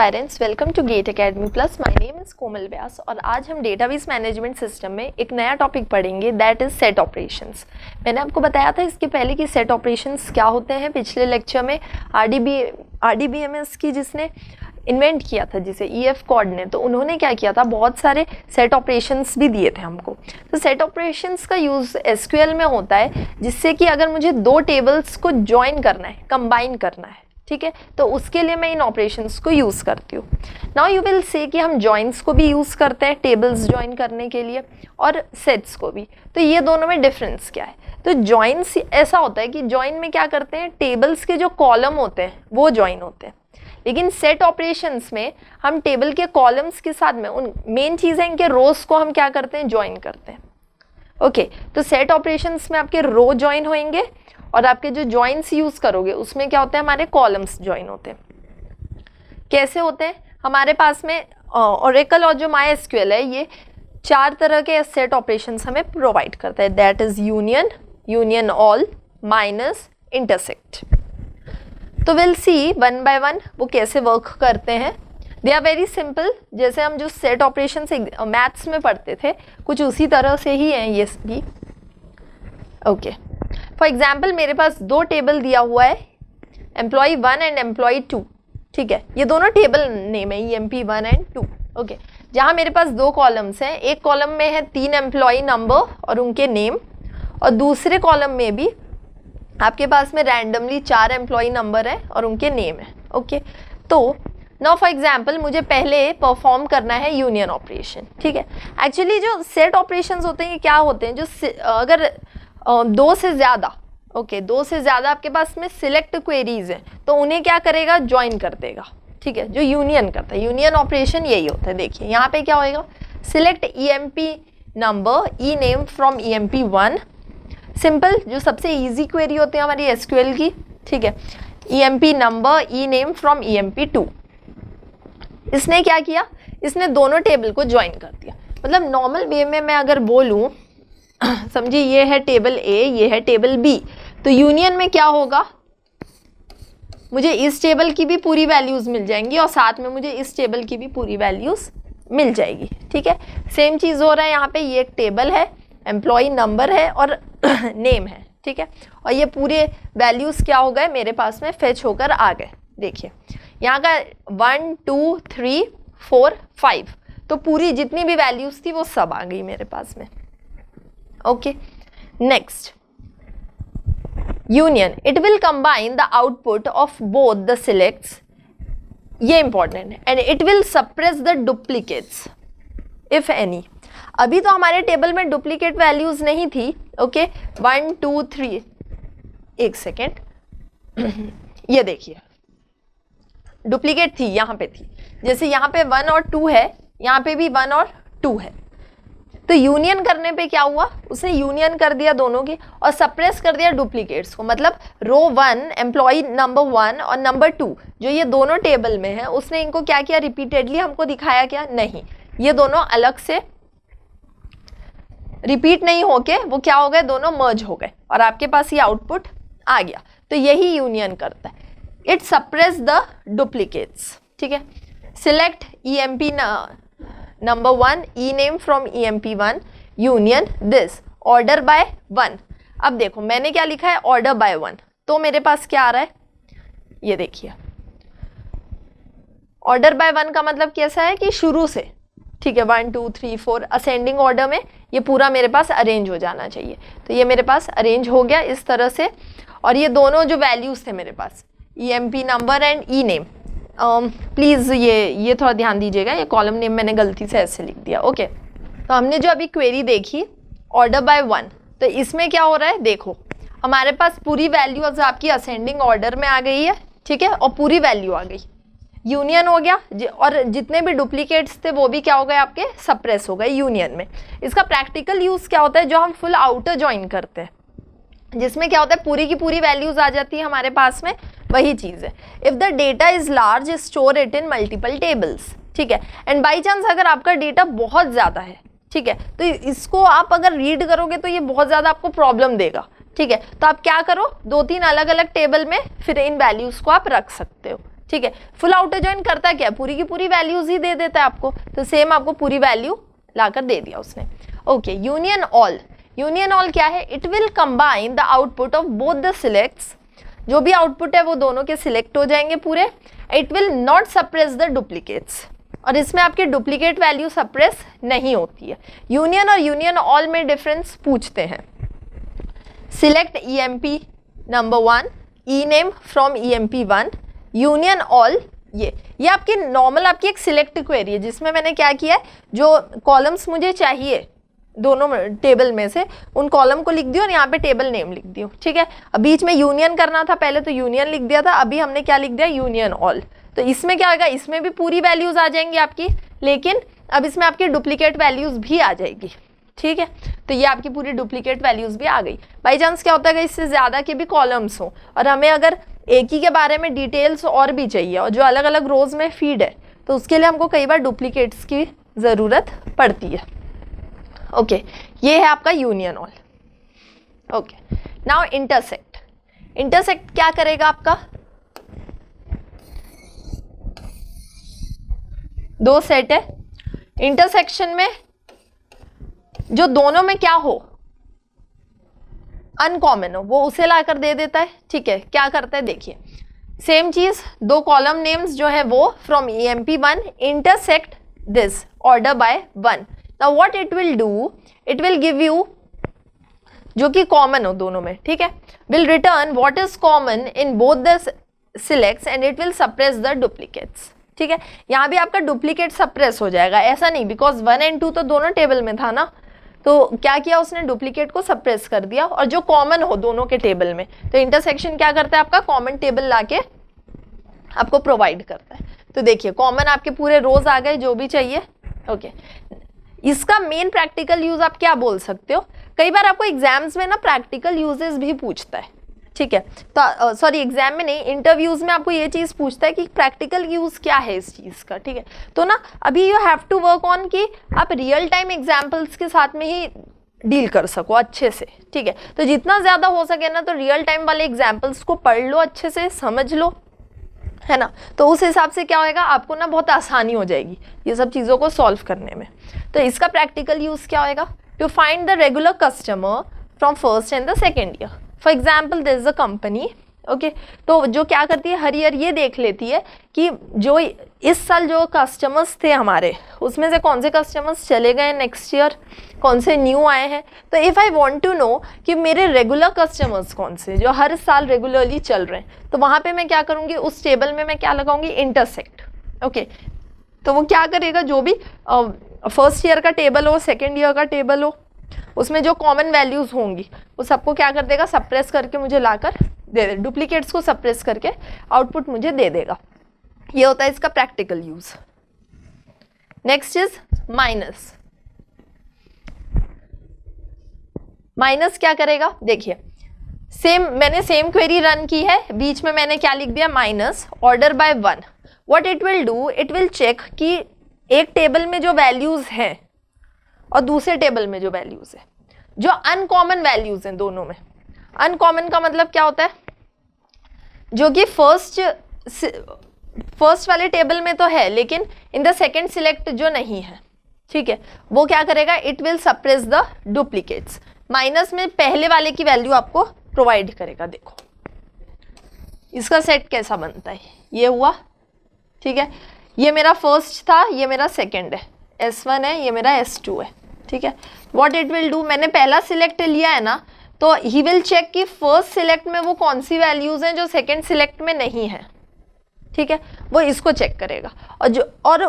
Aspirants, welcome to gate academy plus. My name is Komal Vyas और आज हम डेटाबेस मैनेजमेंट सिस्टम में एक नया टॉपिक पढ़ेंगे, दैट इज सेट ऑपरेशंस। मैंने आपको बताया था इसके पहले कि सेट ऑपरेशंस क्या होते हैं पिछले लेक्चर में। RDBMS की जिसने इन्वेंट किया था, जिसे EF कॉड ने, तो उन्होंने क्या किया था, बहुत सारे सेट ऑपरेशंस भी दिए थे हमको। तो सेट ऑपरेशंस का यूज़ SQL में होता है, जिससे कि अगर मुझे दो टेबल्स को ज्वाइन करना है, कंबाइन करना है, ठीक है, तो उसके लिए मैं इन ऑपरेशंस को यूज़ करती हूँ। नाउ यू विल से कि हम जॉइंट्स को भी यूज़ करते हैं टेबल्स ज्वाइन करने के लिए और सेट्स को भी। तो ये दोनों में डिफरेंस क्या है? तो जॉइंट्स ऐसा होता है कि जॉइन में क्या करते हैं, टेबल्स के जो कॉलम होते हैं वो ज्वाइन होते हैं, लेकिन सेट ऑपरेशंस में हम टेबल के कॉलम्स के साथ में उन मेन चीज़ है इनके रोज को हम क्या करते हैं, ज्वाइन करते हैं। ओके, तो सेट ऑपरेशंस में आपके रो ज्वाइन होंगे और आपके जो जॉइंट्स यूज करोगे उसमें क्या होते हैं, हमारे कॉलम्स ज्वाइन होते हैं। कैसे होते हैं? हमारे पास में ओरेकल और जो MySQL है, ये चार तरह के सेट ऑपरेशंस हमें प्रोवाइड करता है, that is union, union all, minus, intersect. तो will see one by one वो कैसे वर्क करते हैं। दे आर वेरी सिंपल, जैसे हम जो सेट ऑपरेशन मैथ्स में पढ़ते थे कुछ उसी तरह से ही हैं ये भी। ओके, फॉर एग्जाम्पल मेरे पास दो टेबल दिया हुआ है, एम्प्लॉय 1 एंड एम्प्लॉय 2, ठीक है, ये दोनों टेबल नेम है EMP1 एंड 2। ओके, जहाँ मेरे पास दो कॉलम्स हैं, एक कॉलम में है 3 एम्प्लॉय नंबर और उनके नेम, और दूसरे कॉलम में भी आपके पास में रैंडमली 4 एम्प्लॉय नंबर है और उनके नेम है। ओके, तो नाउ फॉर एग्जाम्पल मुझे पहले परफॉर्म करना है यूनियन ऑपरेशन, ठीक है। एक्चुअली जो सेट ऑपरेशंस होते हैं ये क्या होते हैं, जो अगर दो से ज़्यादा, ओके, दो से ज़्यादा आपके पास में सिलेक्ट क्वेरीज हैं तो उन्हें क्या करेगा, ज्वाइन कर देगा, ठीक है। जो यूनियन करता है, यूनियन ऑपरेशन यही होता है। देखिए यहाँ पे क्या होएगा, select EMP number E name from EMP1, simple, जो सबसे इजी क्वेरी होती है हमारी SQL की, ठीक है, EMP number E name from EMP2। इसने क्या किया, इसने दोनों टेबल को ज्वाइन कर दिया। मतलब नॉर्मल वे में मैं अगर बोलूँ, समझिए ये है टेबल A, ये है टेबल B, तो यूनियन में क्या होगा, मुझे इस टेबल की भी पूरी वैल्यूज मिल जाएंगी और साथ में मुझे इस टेबल की भी पूरी वैल्यूज मिल जाएगी, ठीक है। सेम चीज़ हो रहा है यहाँ पे, ये एक टेबल है, एम्प्लॉय नंबर है और नेम है, ठीक है, और ये पूरे वैल्यूज क्या हो गए मेरे पास में फेच होकर आ गए। देखिए यहाँ का 1 2 3 4 5, तो पूरी जितनी भी वैल्यूज थी वो सब आ गई मेरे पास में। Okay, next, union, it will combine the output of both the selects, ये इंपॉर्टेंट है, and it will suppress the duplicates if any. अभी तो हमारे टेबल में डुप्लीकेट वैल्यूज नहीं थी, ओके, 1 2 3, एक सेकेंड, ये देखिए डुप्लीकेट थी, यहाँ पे थी, जैसे यहाँ पे 1 और 2 है, यहाँ पे भी 1 और 2 है। तो यूनियन करने पे क्या हुआ, उसने यूनियन कर दिया दोनों की और सप्रेस कर दिया डुप्लीकेट्स को। मतलब रो 1 एम्प्लॉय नंबर 1 और नंबर 2 जो ये दोनों टेबल में है, उसने इनको क्या किया, रिपीटेडली हमको दिखाया क्या, नहीं, ये दोनों अलग से रिपीट नहीं होके वो क्या हो गए, दोनों मर्ज हो गए और आपके पास ये आउटपुट आ गया। तो यही यूनियन करता है, इट सप्रेस द डुप्लीकेट्स, ठीक है। Select EMP number 1 E name from EMP1 union this order by 1। अब देखो मैंने क्या लिखा है, ऑर्डर बाय 1, तो मेरे पास क्या आ रहा है, ये देखिए ऑर्डर बाय 1 का मतलब कैसा है कि शुरू से, ठीक है, 1 2 3 4 असेंडिंग ऑर्डर में ये पूरा मेरे पास अरेंज हो जाना चाहिए। तो ये मेरे पास अरेंज हो गया इस तरह से, और ये दोनों जो वैल्यूज थे मेरे पास, EMP number and E name, please ये थोड़ा ध्यान दीजिएगा, ये कॉलम नेम मैंने गलती से ऐसे लिख दिया। ओके, तो हमने जो अभी क्वेरी देखी ऑर्डर बाय 1, तो इसमें क्या हो रहा है, देखो हमारे पास पूरी वैल्यूज आपकी असेंडिंग ऑर्डर में आ गई है, ठीक है, और पूरी वैल्यू आ गई, यूनियन हो गया, और जितने भी डुप्लीकेट्स थे वो भी क्या हो गए, आपके सप्रेस हो गए यूनियन में। इसका प्रैक्टिकल यूज़ क्या होता है, जो हम फुल आउटर ज्वाइन करते हैं, जिसमें क्या होता है पूरी की पूरी वैल्यूज आ जाती है हमारे पास में, वही चीज़ है। If the data is large store it in multiple tables, ठीक है, एंड बाई चांस अगर आपका डेटा बहुत ज़्यादा है, ठीक है, तो इसको आप अगर रीड करोगे तो ये बहुत ज़्यादा आपको प्रॉब्लम देगा, ठीक है। तो आप क्या करो, 2-3 अलग अलग टेबल में फिर इन वैल्यूज़ को आप रख सकते हो, ठीक है। फुल आउटर जॉइन करता क्या, पूरी की पूरी वैल्यूज ही दे देता है आपको, तो सेम आपको पूरी वैल्यू लाकर दे दिया उसने। Okay, union all, union all क्या है, it will combine the output of both the selects, जो भी आउटपुट है वो दोनों के सिलेक्ट हो जाएंगे पूरे। It will not suppress the duplicates, और इसमें आपके डुप्लीकेट वैल्यू सप्रेस नहीं होती है। यूनियन और यूनियन ऑल में डिफरेंस पूछते हैं। Select EMP number 1, E name from EMP 1, union all, ये आपकी नॉर्मल आपकी एक सिलेक्ट क्वेरी है जिसमें मैंने क्या किया है, जो कॉलम्स मुझे चाहिए दोनों टेबल में से उन कॉलम को लिख दियो और यहाँ पे टेबल नेम लिख दियो, ठीक है। अब बीच में यूनियन करना था, पहले तो यूनियन लिख दिया था, अभी हमने क्या लिख दिया, यूनियन ऑल। तो इसमें क्या होगा, इसमें भी पूरी वैल्यूज आ जाएंगी आपकी, लेकिन अब इसमें आपकी डुप्लीकेट वैल्यूज भी आ जाएगी, ठीक है। तो ये आपकी पूरी डुप्लीकेट वैल्यूज भी आ गई। बाई चांस क्या होता है, इससे ज़्यादा के भी कॉलम्स हो और हमें अगर एक ही के बारे में डिटेल्स और भी चाहिए और जो अलग अलग रोज में फीड है, तो उसके लिए हमको कई बार डुप्लीकेट्स की ज़रूरत पड़ती है। ओके, ये है आपका union all. Okay, now intersect. Intersect क्या करेगा आपका, दो सेट है, इंटरसेक्शन में जो दोनों में क्या हो, अनकॉमन हो, वो उसे लाकर दे देता है, ठीक है। क्या करता है देखिए, सेम चीज, दो कॉलम नेम्स जो है वो from EMP 1 intersect this order by 1। Now what it will do, it will give you जो कि कॉमन हो दोनों में, ठीक है, will return what is common in both the selects and it will suppress the duplicates, ठीक है। यहाँ भी आपका डुप्लीकेट सप्रेस हो जाएगा, ऐसा नहीं, बिकॉज 1 और 2 तो दोनों टेबल में था ना, तो क्या किया उसने, डुप्लीकेट को सप्रेस कर दिया, और जो कॉमन हो दोनों के टेबल में, तो इंटरसेक्शन क्या करता है, आपका कॉमन टेबल लाके आपको प्रोवाइड करता है। तो देखिए कॉमन आपके पूरे रोज आ गए जो भी चाहिए। ओके, इसका मेन प्रैक्टिकल यूज आप क्या बोल सकते हो, कई बार आपको एग्जाम्स में ना प्रैक्टिकल यूजेस भी पूछता है, ठीक है। तो सॉरी, एग्जाम में नहीं, इंटरव्यूज में आपको ये चीज़ पूछता है कि प्रैक्टिकल यूज क्या है इस चीज़ का, ठीक है। तो ना अभी you have to work on कि आप रियल टाइम एग्जाम्पल्स के साथ में ही डील कर सको अच्छे से, ठीक है। तो जितना ज़्यादा हो सके ना, तो रियल टाइम वाले एग्जाम्पल्स को पढ़ लो, अच्छे से समझ लो, है ना। तो उस हिसाब से क्या होएगा, आपको ना बहुत आसानी हो जाएगी ये सब चीज़ों को सॉल्व करने में। तो इसका प्रैक्टिकल यूज क्या होएगा, to find the regular customer from first and the second year. For example this is a company, okay, तो जो क्या करती है, हर ईयर ये देख लेती है कि जो इस साल जो कस्टमर्स थे हमारे, उसमें से कौन से कस्टमर्स चले गए नेक्स्ट ईयर, कौन से न्यू आए हैं। तो if I want to know कि मेरे रेगुलर कस्टमर्स कौन से जो हर साल रेगुलरली चल रहे हैं, तो वहाँ पे मैं क्या करूँगी, उस टेबल में मैं क्या लगाऊंगी, इंटरसेक्ट। ओके, तो वो क्या करेगा, जो भी फर्स्ट ईयर का टेबल हो, सेकेंड ईयर का टेबल हो, उसमें जो कॉमन वैल्यूज़ होंगी वो सबको क्या कर देगा, सप्रेस करके मुझे लाकर दे दे, डुप्लीकेट्स को सप्रेस करके आउटपुट मुझे दे देगा। ये होता है इसका practical use. Next is minus. Minus क्या करेगा, देखिए मैंने सेम क्वेरी रन की है, बीच में मैंने क्या लिख दिया, minus order by 1। What it will do, it will check कि एक टेबल में जो वैल्यूज हैं और दूसरे टेबल में जो वैल्यूज है, जो अनकॉमन वैल्यूज हैं दोनों में। अनकॉमन का मतलब क्या होता है, जो कि फर्स्ट वाले टेबल में तो है लेकिन इन द सेकेंड सिलेक्ट जो नहीं है, ठीक है, वो क्या करेगा, it will suppress the duplicates. Minus में पहले वाले की वैल्यू आपको प्रोवाइड करेगा। देखो इसका सेट कैसा बनता है, ये हुआ, ठीक है, ये मेरा फर्स्ट था, ये मेरा सेकेंड है, S1 है, ये मेरा S2 है, ठीक है। व्हाट इट विल डू, मैंने पहला सिलेक्ट लिया है ना, तो ही विल चेक कि फर्स्ट सिलेक्ट में वो कौन सी वैल्यूज हैं जो सेकेंड सिलेक्ट में नहीं है, ठीक है, वो इसको चेक करेगा और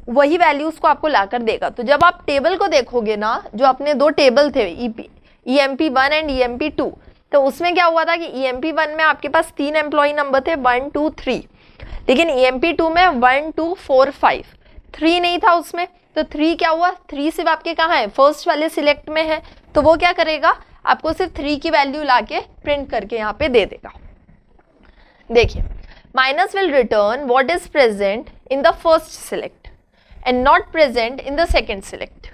वही वैल्यूज को आपको लाकर देगा। तो जब आप टेबल को देखोगे ना, जो अपने दो टेबल थे EMP 1 एंड EMP 2, तो उसमें क्या हुआ था कि EMP 1 में आपके पास 3 एम्प्लॉय नंबर थे, 1 2 3, लेकिन EMP 2 में 1 2 4 5, 3 नहीं था उसमें। तो 3 क्या हुआ, 3 सिर्फ आपके कहाँ है, फर्स्ट वाले सिलेक्ट में है, तो वो क्या करेगा, आपको सिर्फ 3 की वैल्यू लाके प्रिंट करके यहाँ पे दे देगा। देखिए minus will return what is present in the first select and not present in the second select,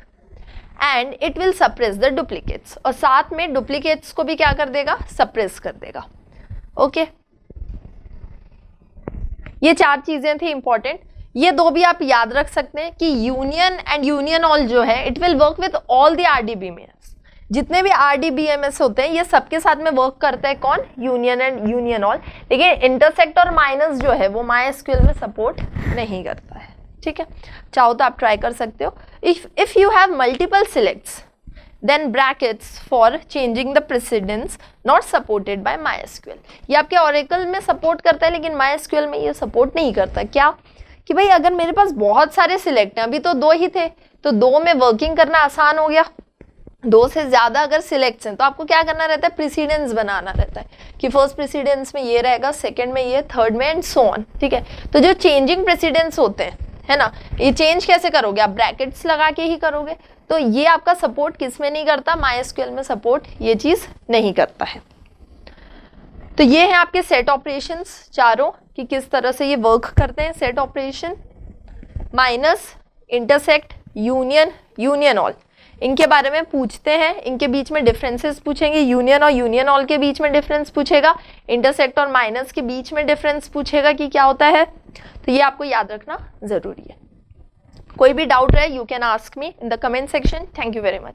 and it will suppress the duplicates, और साथ में डुप्लीकेट्स को भी क्या कर देगा, सप्रेस कर देगा। ओके, ये 4 चीजें थी इंपॉर्टेंट। ये 2 भी आप याद रख सकते हैं कि यूनियन एंड यूनियन ऑल जो है it will work with all the RDBMS। जितने भी RDBMS होते हैं ये सबके साथ में वर्क करता है कौन, यूनियन एंड यूनियन ऑल। लेकिन इंटरसेक्ट और माइनस जो है वो MySQL में सपोर्ट नहीं करता है, ठीक है। चाहो तो आप ट्राई कर सकते हो। If you have multiple selects then brackets for changing the precedence not supported by MySQL। ये आपके Oracle में सपोर्ट करता है लेकिन MySQL में ये सपोर्ट नहीं करता। क्या कि भाई अगर मेरे पास बहुत सारे सिलेक्ट हैं, अभी तो 2 ही थे, तो 2 में वर्किंग करना आसान हो गया। 2 से ज़्यादा अगर सिलेक्ट्स हैं तो आपको क्या करना रहता है, प्रेसिडेंस बनाना रहता है कि फर्स्ट प्रेसिडेंस में ये रहेगा, सेकेंड में ये, थर्ड में एंड सो ऑन, ठीक है। तो जो चेंजिंग प्रेसिडेंस होते हैं, है ना, ये चेंज कैसे करोगे, आप ब्रैकेट्स लगा के ही करोगे। तो ये आपका सपोर्ट किस में नहीं करता, MySQL में सपोर्ट ये चीज़ नहीं करता है। तो ये है आपके सेट ऑपरेशंस चारों कि किस तरह से ये वर्क करते हैं। Set operation, minus, intersect, union, union all, इनके बारे में पूछते हैं, इनके बीच में डिफरेंसेस पूछेंगे। यूनियन और यूनियन ऑल के बीच में डिफरेंस पूछेगा, इंटरसेक्ट और माइनस के बीच में डिफरेंस पूछेगा कि क्या होता है। तो ये आपको याद रखना ज़रूरी है। कोई भी डाउट रहे you can ask me in the comment section. Thank you very much.